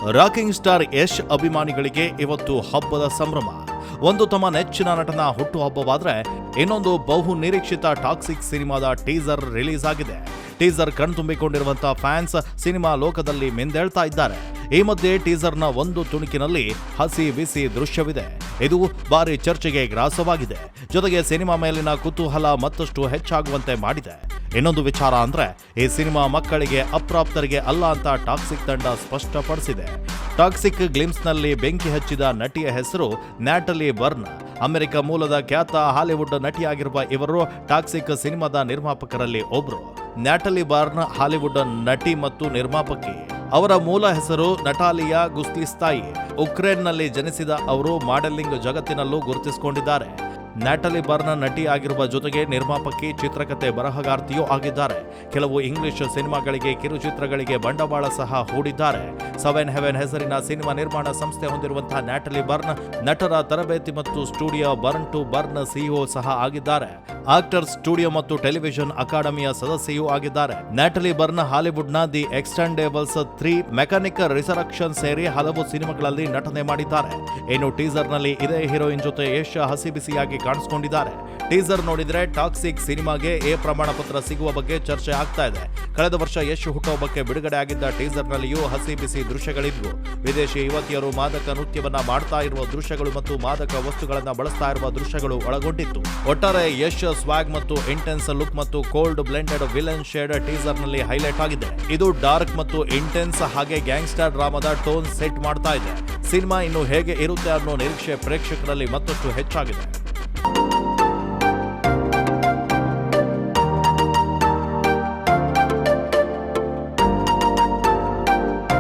Rocking star Yash ಅಭಿಮಾನಿಗಳಿಗೆ ಇವತ್ತು ಹಬ್ಬದ ಸಂಭ್ರಮ. ಒಂದು ತಮ್ಮ ನೆಚ್ಚಿನ ನಟನ ಹುಟ್ಟುಹಬ್ಬವಾದ್ರೆ ಇನ್ನೊಂದು ಬಹು ನಿರೀಕ್ಷಿತ ಟಾಕ್ಸಿಕ್ ಸಿನಿಮಾದ ಟೀಸರ್ ರಿಲೀಸ್ ಆಗಿದೆ. ಟೀಸರ್ ಕಣ್ತುಂಬಿಕೊಂಡಿರುವಂತಹ ಫ್ಯಾನ್ಸ್ ಸಿನಿಮಾ ಲೋಕದಲ್ಲಿ ಮಿಂದೇಳ್ತಾ ಇದ್ದಾರೆ. ಈ ಮಧ್ಯೆ ಟೀಸರ್ನ ಒಂದು ತುಣುಕಿನಲ್ಲಿ ಹಸಿ ಬಿಸಿ ದೃಶ್ಯವಿದೆ. ಇದು ಭಾರಿ ಚರ್ಚೆಗೆ ಗ್ರಾಸವಾಗಿದೆ. ಜೊತೆಗೆ ಸಿನಿಮಾ ಮೇಲಿನ ಕುತೂಹಲ ಮತ್ತಷ್ಟು ಹೆಚ್ಚಾಗುವಂತೆ ಮಾಡಿದೆ. ಇನ್ನೊಂದು ವಿಚಾರ ಅಂದ್ರೆ ಈ ಸಿನಿಮಾ ಮಕ್ಕಳಿಗೆ ಅಪ್ರಾಪ್ತರಿಗೆ ಅಲ್ಲ ಅಂತ ಟಾಕ್ಸಿಕ್ ತಂಡ ಸ್ಪಷ್ಟಪಡಿಸಿದೆ. ಟಾಕ್ಸಿಕ್ ಗ್ಲಿಮ್ಸ್ನಲ್ಲಿ ಬೆಂಕಿ ಹಚ್ಚಿದ ನಟಿಯ ಹೆಸರು ನ್ಯಾಟಲಿ ಬರ್ನ್. ಅಮೆರಿಕ ಮೂಲದ ಖ್ಯಾತ ಹಾಲಿವುಡ್ ನಟಿಯಾಗಿರುವ ಇವರು ಟಾಕ್ಸಿಕ್ ಸಿನಿಮಾದ ನಿರ್ಮಾಪಕರಲ್ಲಿ ಒಬ್ರು. ನ್ಯಾಟಲಿ ಬರ್ನ್ ಹಾಲಿವುಡ್ ನಟಿ ಮತ್ತು ನಿರ್ಮಾಪಕಿ. ಅವರ ಮೂಲ ಹೆಸರು ನಟಾಲಿಯಾ ಗುಸ್ಲಿಸ್ತಾಯಿ. ಉಕ್ರೇನ್ನಲ್ಲಿ ಜನಿಸಿದ ಅವರು ಮಾಡೆಲಿಂಗ್ ಜಗತ್ತಿನಲ್ಲೂ ಗುರುತಿಸಿಕೊಂಡಿದ್ದಾರೆ. ನ್ಯಾಟಲಿ ಬರ್ನ್ ನಟಿ ಆಗಿರುವ ಜೊತೆಗೆ ನಿರ್ಮಾಪಕಿ, ಚಿತ್ರಕಥೆ ಬರಹಗಾರ್ತಿಯೂ ಆಗಿದ್ದಾರೆ. ಕೆಲವು ಇಂಗ್ಲಿಷ್ ಸಿನಿಮಾಗಳಿಗೆ, ಕಿರುಚಿತ್ರಗಳಿಗೆ ಬಂಡವಾಳ ಸಹ ಹೂಡಿದ್ದಾರೆ. 7 Heaven ಹೆಸರಿನ ಸಿನಿಮಾ ನಿರ್ಮಾಣ ಸಂಸ್ಥೆ ಹೊಂದಿರುವಂತಹ ನ್ಯಾಟಲಿ ಬರ್ನ್ ನಟರ ತರಬೇತಿ ಮತ್ತು studio Burn to Burn CEO ಸಹ ಆಗಿದ್ದಾರೆ. ಆಕ್ಟರ್ಸ್ ಸ್ಟುಡಿಯೋ ಮತ್ತು ಟೆಲಿವಿಷನ್ ಅಕಾಡೆಮಿಯ ಸದಸ್ಯೆಯೂ ಆಗಿದ್ದಾರೆ. ನ್ಯಾಟಲಿ ಬರ್ನ್ ಹಾಲಿವುಡ್ನ ದಿ ಎಕ್ಸ್ಟೆಂಡೇಬಲ್ಸ್ 3, ಮೆಕ್ಯಾನಿಕ್ ರಿಸರಕ್ಷನ್ ಸೇರಿ ಹಲವು ಸಿನಿಮಾಗಳಲ್ಲಿ ನಟನೆ ಮಾಡಿದ್ದಾರೆ. ಇನ್ನು ಟೀಸರ್ನಲ್ಲಿ ಇದೇ ಹೀರೋಯಿನ್ ಜೊತೆ ಯಶ್ ಹಸಿ ಬಿಸಿಯಾಗಿ ಕಾಣಿಸಿಕೊಂಡಿದ್ದಾರೆ. ಟೀಸರ್ ನೋಡಿದ್ರೆ ಟಾಕ್ಸಿಕ್ ಸಿನಿಮಾಗೆ ಎ ಪ್ರಮಾಣ ಪತ್ರ ಸಿಗುವ ಬಗ್ಗೆ ಚರ್ಚೆ ಆಗ್ತಾ ಇದೆ. ಕಳೆದ ವರ್ಷ ಯಶ್ ಹುಟ್ಟುಹಬ್ಬಕ್ಕೆ ಬಿಡುಗಡೆ ಆಗಿದ್ದ ಟೀಸರ್ನಲ್ಲಿಯೂ ಹಸಿ ಬಿಸಿ ದೃಶ್ಯಗಳಿದ್ವು. ವಿದೇಶಿ ಯುವತಿಯರು ಮಾದಕ ನೃತ್ಯವನ್ನ ಮಾಡ್ತಾ ಇರುವ ದೃಶ್ಯಗಳು ಮತ್ತು ಮಾದಕ ವಸ್ತುಗಳನ್ನ ಬಳಸ್ತಾ ಇರುವ ದೃಶ್ಯಗಳು ಒಳಗೊಂಡಿತ್ತು. ಒಟ್ಟಾರೆ ಯಶ್ ಸ್ವಾಗ್ ಮತ್ತು ಇಂಟೆನ್ಸ್ ಲುಕ್ ಮತ್ತು ಕೋಲ್ಡ್ ಬ್ಲೆಂಡೆಡ್ ವಿಲನ್ ಶೇಡ್ ಟೀಸರ್ನಲ್ಲಿ ಹೈಲೈಟ್ ಆಗಿದೆ. ಇದು ಡಾರ್ಕ್ ಮತ್ತು ಇಂಟೆನ್ಸ್ ಹಾಗೆ ಗ್ಯಾಂಗ್ಸ್ಟರ್ ಡ್ರಾಮಾದ ಟೋನ್ ಸೆಟ್ ಮಾಡ್ತಾ ಇದೆ. ಸಿನಿಮಾ ಇನ್ನು ಹೇಗೆ ಇರುತ್ತೆ ಅನ್ನೋ ನಿರೀಕ್ಷೆ ಪ್ರೇಕ್ಷಕರಲ್ಲಿ ಮತ್ತಷ್ಟು ಹೆಚ್ಚಾಗಿದೆ.